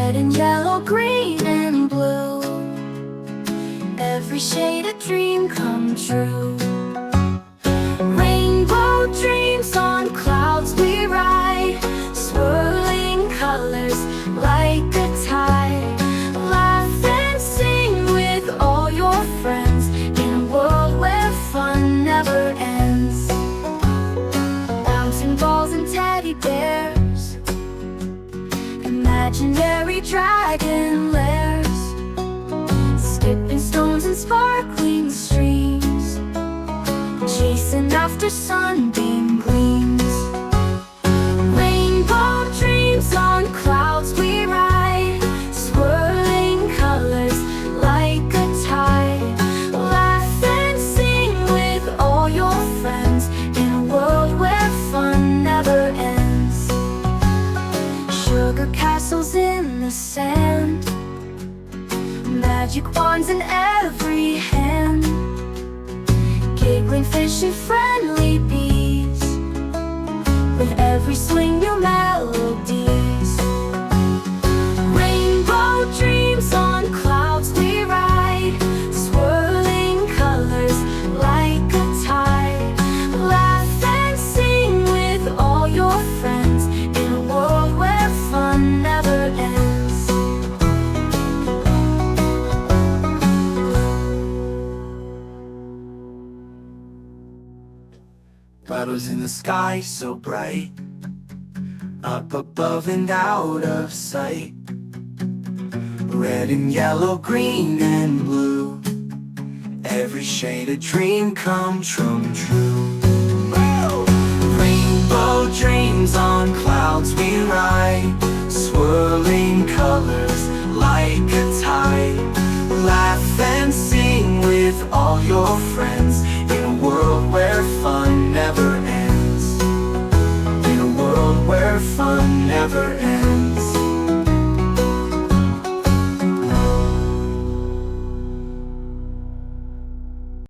Red and yellow, green and blue, every shade a dream come true. Rainbow dreams on clouds we ride, swirling colors like a tide. Laugh and sing with all your friends in a world where fun never ends. Bouncing balls and teddy bears, imaginary dragon lairs, skipping stones and sparkling streams, chasing after sunbeam gleams. Rainbow dreams on clouds we ride, swirling colors like a tide. Laugh and sing with all your friends in a world where fun never ends. Sugar castles in the sand, magic wands in every hand, giggling fish and friendly bees, with every swing new melodies. Rainbow dreams on clouds we ride, swirling colors like a tide. Laugh and sing with all your friends in a world where fun never ends. Clouds in the sky so bright, up above and out of sight. Red and yellow, green and blue, every shade a dream come true. Rainbow dreams on clouds we ride, swirling colors like a tide. Laugh and sing with all your friends in a world where fun never ends. In a world where fun never ends.